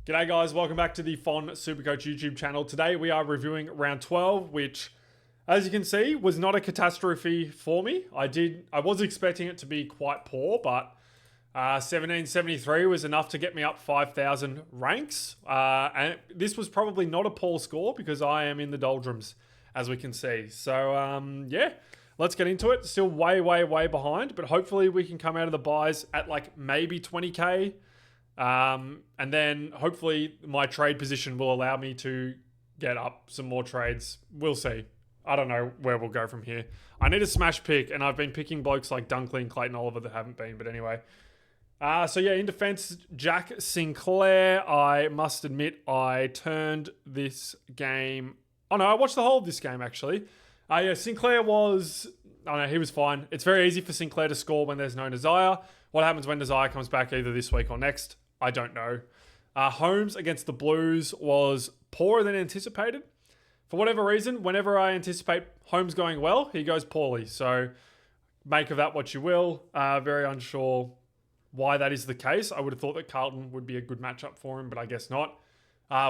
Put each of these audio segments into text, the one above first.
G'day guys, welcome back to the Fon Supercoach YouTube channel. Today we are reviewing round 12, which, as you can see, was not a catastrophe for me. I was expecting it to be quite poor, but 1773 was enough to get me up 5,000 ranks. And this was probably not a poor score because I am in the doldrums, as we can see. So yeah, let's get into it. Still way behind, but hopefully we can come out of the buys at like maybe 20k. And then hopefully my trade position will allow me to get up some more trades. We'll see. I don't know where we'll go from here. I need a smash pick, and I've been picking blokes like Dunkley and Clayton Oliver that haven't been. But anyway. So yeah, in defense, Jack Sinclair. I must admit, I turned this game... Oh no, I watched the whole of this game actually. Yeah, Sinclair was... Oh no, he was fine. It's very easy for Sinclair to score when there's no Nazire. What happens when Nazire comes back either this week or next? I don't know. Holmes against the Blues was poorer than anticipated. For whatever reason, whenever I anticipate Holmes going well, he goes poorly. So make of that what you will. Very unsure why that is the case. I would have thought that Carlton would be a good matchup for him, but I guess not.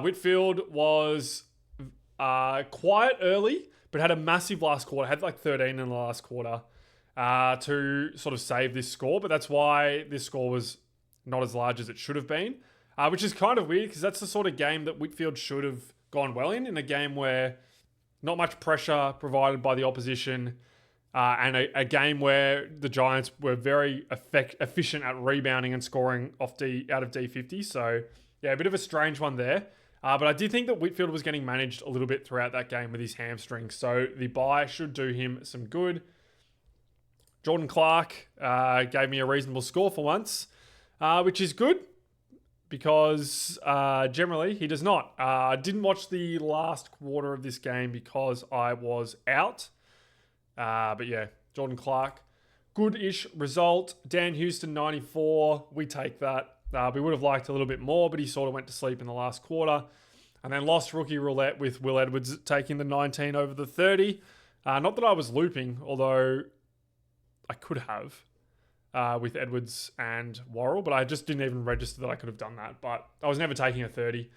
Whitfield was quiet early, but had a massive last quarter. Had like 13 in the last quarter to sort of save this score. But that's why this score was not as large as it should have been, which is kind of weird because that's the sort of game that Whitfield should have gone well in a game where not much pressure provided by the opposition, and a game where the Giants were very efficient at rebounding and scoring out of D50. So yeah, a bit of a strange one there. But I did think that Whitfield was getting managed a little bit throughout that game with his hamstring. So the bye should do him some good. Jordan Clark gave me a reasonable score for once, which is good because generally he does not. I didn't watch the last quarter of this game because I was out. But yeah, Jordan Clark, good-ish result. Dan Houston, 94. We take that. We would have liked a little bit more, but he sort of went to sleep in the last quarter. And then lost rookie roulette with Will Edwards taking the 19 over the 30. Not that I was looping, although I could have with Edwards and Worrell, but I just didn't even register that I could have done that. But I was never taking a 30.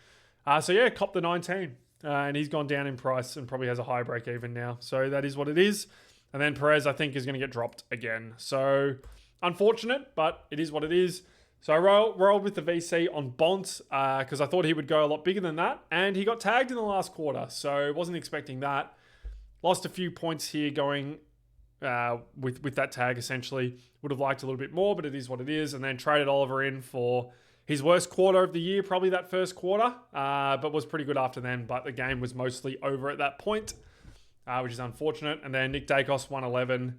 So yeah, cop the 19. And he's gone down in price and probably has a high break even now. So that is what it is. And then Perez, I think, is going to get dropped again. So unfortunate, but it is what it is. So I rolled with the VC on Bont because I thought he would go a lot bigger than that. And he got tagged in the last quarter. So wasn't expecting that. Lost a few points here going with that tag, essentially. Would have liked a little bit more, but it is what it is. And then traded Oliver in for his worst quarter of the year, probably that first quarter, but was pretty good after then. But the game was mostly over at that point, which is unfortunate. And then Nick Dacos, 111.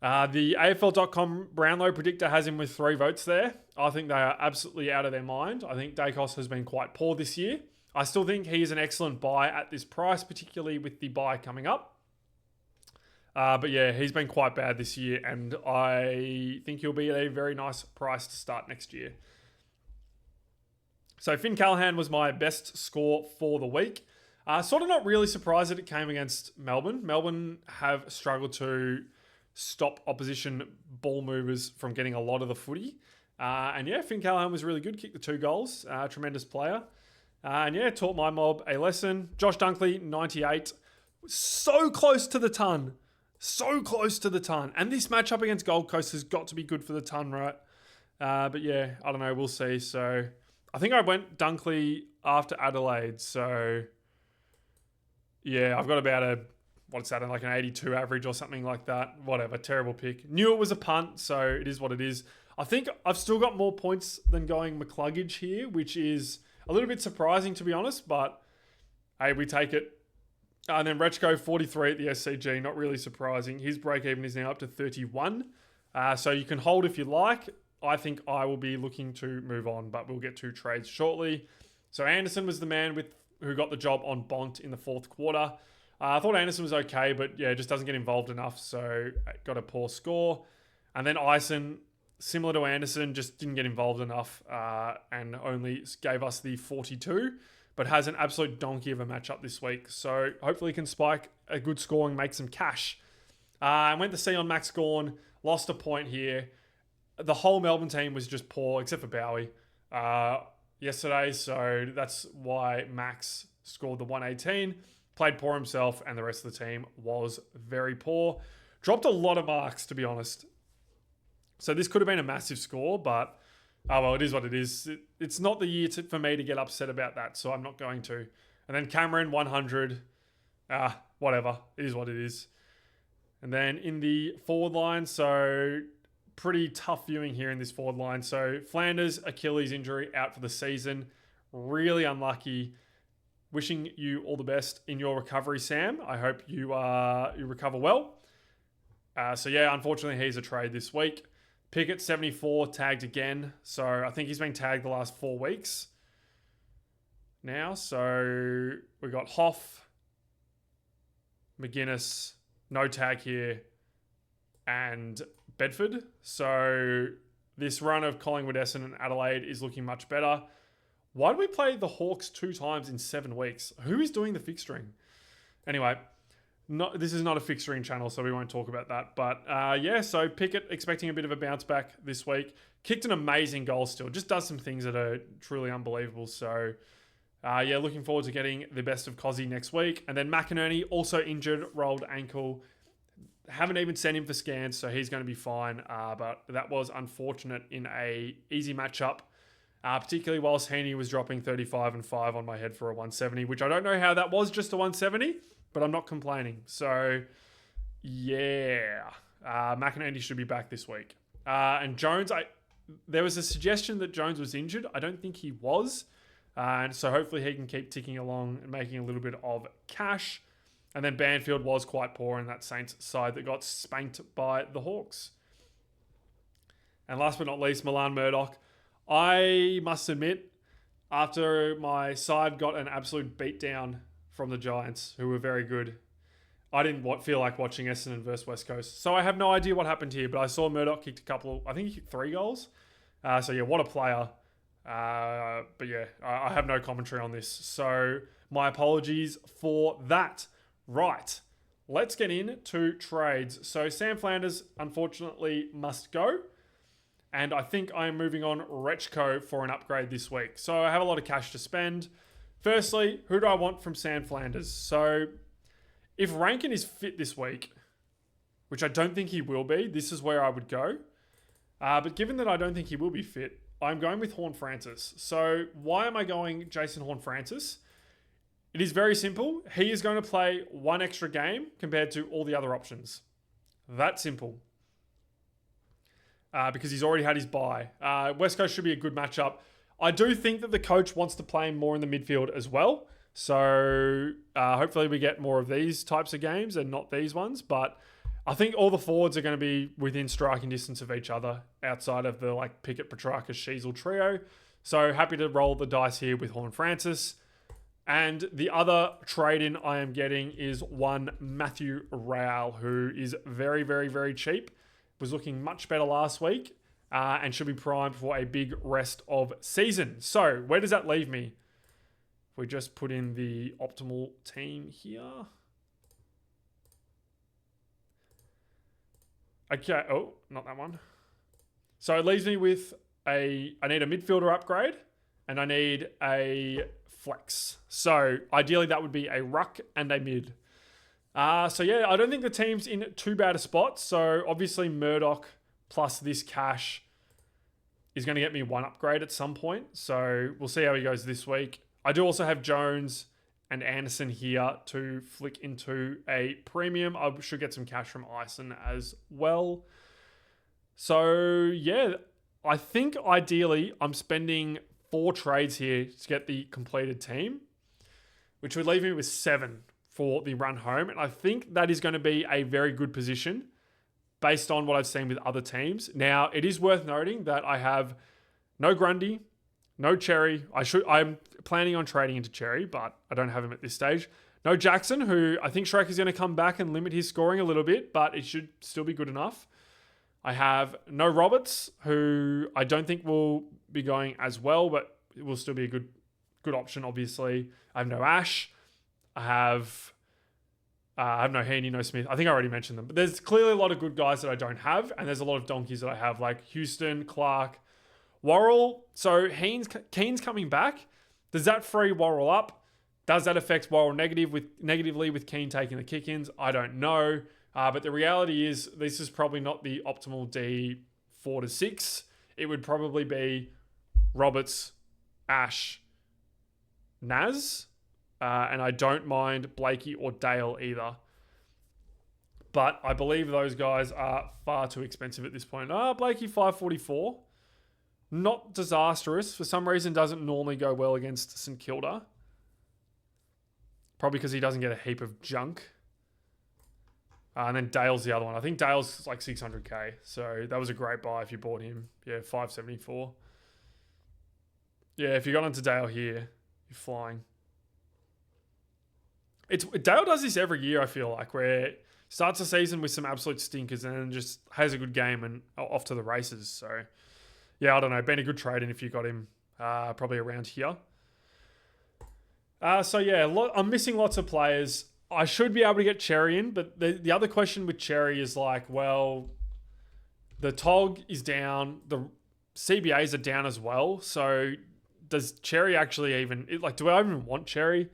The AFL.com Brownlow predictor has him with 3 votes there. I think they are absolutely out of their mind. I think Dacos has been quite poor this year. I still think he is an excellent buy at this price, particularly with the buy coming up. But yeah, he's been quite bad this year, and I think he'll be at a very nice price to start next year. So Finn Callahan was my best score for the week. Sort of not really surprised that it came against Melbourne. Melbourne have struggled to stop opposition ball movers from getting a lot of the footy. And yeah, Finn Callahan was really good. Kicked the 2 goals. Tremendous player. And yeah, taught my mob a lesson. Josh Dunkley, 98. So close to the ton. So close to the ton. And this matchup against Gold Coast has got to be good for the ton, right? But yeah, I don't know. We'll see. So I think I went Dunkley after Adelaide. So yeah, I've got about what's that, like an 82 average or something like that. Whatever, terrible pick. Knew it was a punt, so it is what it is. I think I've still got more points than going McCluggage here, which is a little bit surprising to be honest, but hey, we take it. And then Rechko, 43 at the SCG, not really surprising. His break-even is now up to 31. So you can hold if you like. I think I will be looking to move on, but we'll get to trades shortly. So Anderson was the man who got the job on Bont in the 4th quarter. I thought Anderson was okay, but yeah, just doesn't get involved enough, so got a poor score. And then Ison, similar to Anderson, just didn't get involved enough and only gave us the 42, but has an absolute donkey of a matchup this week. So hopefully can spike a good score and make some cash. I went to see on Max Gawn, lost a point here. The whole Melbourne team was just poor, except for Bowie. yesterday, so that's why Max scored the 118. Played poor himself, and the rest of the team was very poor. Dropped a lot of marks, to be honest. So this could have been a massive score, but oh well, it is what it is. It's not the year for me to get upset about that, so I'm not going to. And then Cameron, 100. Whatever. It is what it is. And then in the forward line, so pretty tough viewing here in this forward line. So Flanders, Achilles injury, out for the season. Really unlucky. Wishing you all the best in your recovery, Sam. I hope you recover well. So yeah, unfortunately, he's a trade this week. Pickett, 74, tagged again. So I think he's been tagged the last 4 weeks now. So we got Hoff, McGuinness, no tag here, and Bedford. So this run of Collingwood, Essendon, and Adelaide is looking much better. Why do we play the Hawks 2 times in 7 weeks? Who is doing the fixturing? Anyway, this is not a fixturing channel, so we won't talk about that. But yeah, so Pickett expecting a bit of a bounce back this week. Kicked an amazing goal still. Just does some things that are truly unbelievable. So yeah, looking forward to getting the best of Cozzy next week. And then McInerney, also injured, rolled ankle. Haven't even sent him for scans, so he's going to be fine. But that was unfortunate in a easy matchup. Particularly whilst Heaney was dropping 35 and 5 on my head for a 170, which I don't know how that was just a 170, but I'm not complaining. So, yeah. McInerney should be back this week. And Jones, there was a suggestion that Jones was injured. I don't think he was. And so hopefully he can keep ticking along and making a little bit of cash. And then Banfield was quite poor in that Saints side that got spanked by the Hawks. And last but not least, Milan Murdoch. I must admit, after my side got an absolute beatdown from the Giants, who were very good, I didn't feel like watching Essendon versus West Coast. So I have no idea what happened here, but I saw Murdoch kicked I think he kicked 3 goals. So yeah, what a player. But yeah, I have no commentary on this. So my apologies for that. Right, let's get into trades. So Sam Flanders, unfortunately, must go. And I think I am moving on Rechko for an upgrade this week. So I have a lot of cash to spend. Firstly, who do I want from Sam Flanders? So if Rankin is fit this week, which I don't think he will be, this is where I would go. But given that I don't think he will be fit, I'm going with Horne-Francis. So why am I going Jason Horne-Francis? It is very simple. He is going to play 1 extra game compared to all the other options. That simple. Because he's already had his bye. West Coast should be a good matchup. I do think that the coach wants to play him more in the midfield as well. So hopefully we get more of these types of games and not these ones. But I think all the forwards are going to be within striking distance of each other outside of the Pickett, Petrarca, Sheasel trio. So happy to roll the dice here with Horne-Francis. And the other trade-in I am getting is one Matthew Rowell, who is very, very, very cheap. Was looking much better last week and should be primed for a big rest of season. So where does that leave me? If we just put in the optimal team here. Okay. Oh, not that one. So it leaves me with I need a midfielder upgrade and I need a flex. So ideally that would be a ruck and a mid. So yeah, I don't think the team's in too bad a spot. So obviously Murdoch plus this cash is going to get me 1 upgrade at some point. So we'll see how he goes this week. I do also have Jones and Anderson here to flick into a premium. I should get some cash from Ison as well. So yeah, I think ideally I'm spending 4 trades here to get the completed team, which would leave me with 7 for the run home. And I think that is going to be a very good position based on what I've seen with other teams. Now, it is worth noting that I have no Grundy, no Cherry. I'm planning on trading into Cherry, but I don't have him at this stage. No Jackson, who I think Shrek is going to come back and limit his scoring a little bit, but it should still be good enough. I have no Roberts, who I don't think will be going as well, but it will still be a good option, obviously. I have no Ash. I have no Heaney, no Smith. I think I already mentioned them. But there's clearly a lot of good guys that I don't have, and there's a lot of donkeys that I have, like Houston, Clark, Worrell, so Keen's coming back. Does that free Worrell up? Does that affect Worrell negatively with Keane taking the kick-ins? I don't know. But the reality is this is probably not the optimal D 4 to 6. It would probably be Roberts, Ash, Naz. And I don't mind Blakey or Dale either. But I believe those guys are far too expensive at this point. Blakey 544. Not disastrous. For some reason, doesn't normally go well against St Kilda. Probably because he doesn't get a heap of junk. And then Dale's the other one. I think Dale's like 600k. So that was a great buy if you bought him. Yeah, 574. Yeah, if you got onto Dale here, you're flying. Dale does this every year, I feel like, where starts the season with some absolute stinkers and then just has a good game and off to the races. So, yeah, I don't know. Been a good trade in if you got him probably around here. I'm missing lots of players. I should be able to get Cherry in, but the other question with Cherry is like, well, the TOG is down. The CBAs are down as well. So does Cherry actually even... do I even want Cherry?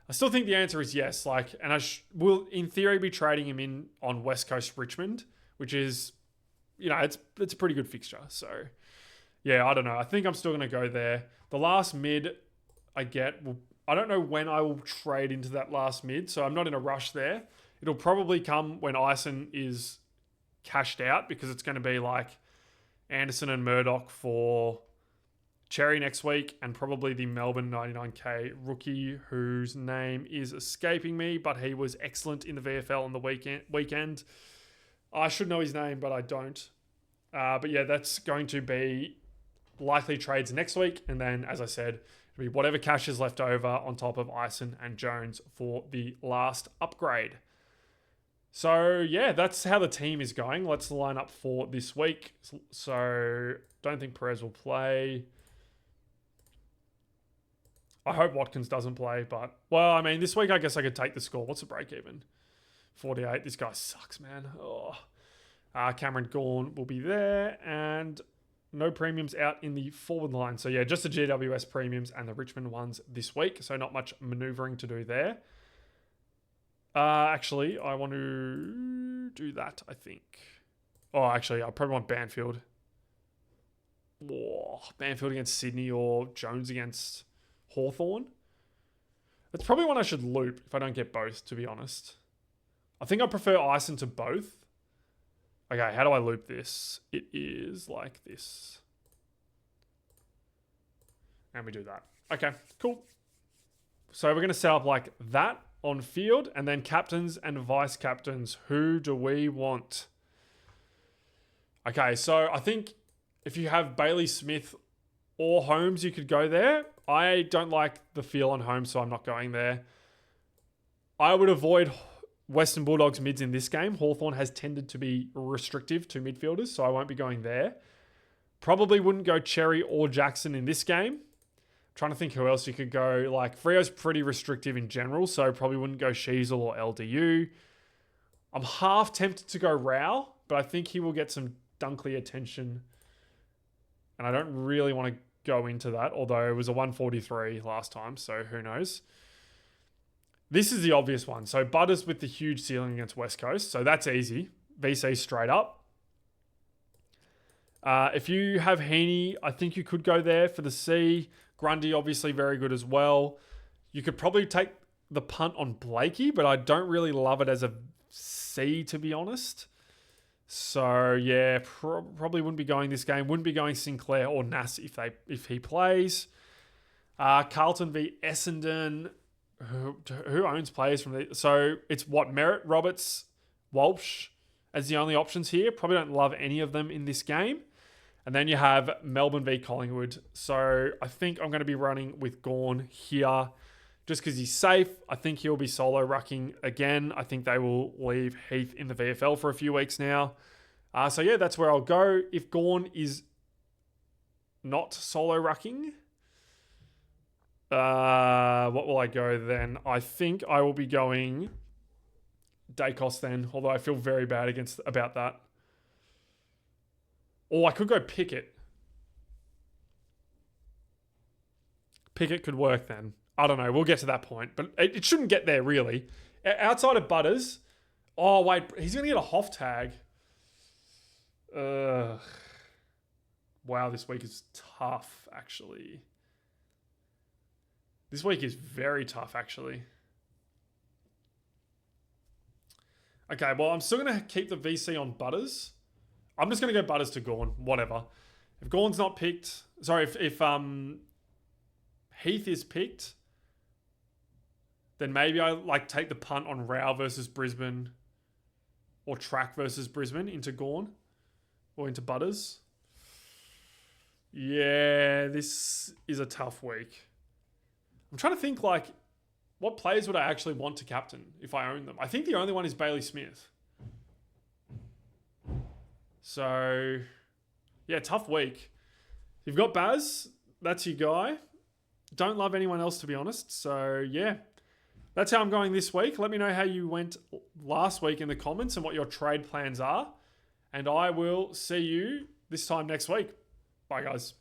I still think the answer is yes. And I will, in theory, be trading him in on West Coast Richmond, which is, it's a pretty good fixture. So, yeah, I don't know. I think I'm still going to go there. The last mid I get, I don't know when I will trade into that last mid, so I'm not in a rush there. It'll probably come when Ison is cashed out because it's going to be like Anderson and Murdoch for Cherry next week, and probably the Melbourne 99k rookie whose name is escaping me, but he was excellent in the VFL on the weekend. I should know his name, but I don't. But yeah, that's going to be likely trades next week. And then, as I said, it'll be whatever cash is left over on top of Ison and Jones for the last upgrade. So yeah, that's how the team is going. Let's line up for this week. So don't think Perez will play. I hope Watkins doesn't play, but... Well, I mean, this week I guess I could take the score. What's the break even? 48. This guy sucks, man. Cameron Gawn will be there, and no premiums out in the forward line. So yeah, just the GWS premiums and the Richmond ones this week. So not much manoeuvring to do there. Actually, I want to do that, I think. Oh, actually, I probably want Banfield. Banfield against Sydney or Jones against... Hawthorn. That's probably one I should loop if I don't get both, to be honest. I think I prefer Ison to both. Okay, how do I loop this? It is like this. And we do that. Okay, cool. So we're going to set up like that on field, and then captains and vice captains. Who do we want? Okay, so I think if you have Bailey Smith or Holmes, you could go there. I don't like the feel on Holmes, so I'm not going there. I would avoid Western Bulldogs mids in this game. Hawthorn has tended to be restrictive to midfielders, so I won't be going there. Probably wouldn't go Cherry or Jackson in this game. I'm trying to think who else you could go. Like, Freo's pretty restrictive in general, so probably wouldn't go Sheasel or LDU. I'm half tempted to go Rao, but I think he will get some Dunkley attention. And I don't really want to go into that, although it was a 143 last time, so who knows. This is the obvious one. So Butters with the huge ceiling against West Coast, so that's easy. VC straight up. If you have Heaney, I think you could go there for the C. Grundy, obviously very good as well. You could probably take the punt on Blakey, but I don't really love it as a C, to be honest. So yeah, probably wouldn't be going this game. Wouldn't be going Sinclair or Nass if he plays. Carlton v Essendon. Who owns players from the... So it's what? Merritt, Roberts, Walsh as the only options here. Probably don't love any of them in this game. And then you have Melbourne v Collingwood. So I think I'm going to be running with Gawn here just because he's safe. I think he'll be solo rucking again. I think they will leave Heath in the VFL for a few weeks now. So yeah, that's where I'll go. If Gawn is not solo rucking, what will I go then? I think I will be going Dacos then, although I feel very bad about that. Or I could go Pickett. Pickett could work then. I don't know. We'll get to that point. But it shouldn't get there, really. Outside of Butters... Oh, wait. He's going to get a Hoff tag. Wow, this week is tough, actually. This week is very tough, actually. Okay, well, I'm still going to keep the VC on Butters. I'm just going to go Butters to Gawn. Whatever. If Gawn's not picked... Sorry, if Heath is picked, then maybe I take the punt on Rao versus Brisbane or Track versus Brisbane into Gawn or into Butters. Yeah, this is a tough week. I'm trying to think what players would I actually want to captain if I own them? I think the only one is Bailey Smith. So, yeah, tough week. You've got Baz. That's your guy. Don't love anyone else, to be honest. So, yeah. That's how I'm going this week. Let me know how you went last week in the comments and what your trade plans are. And I will see you this time next week. Bye, guys.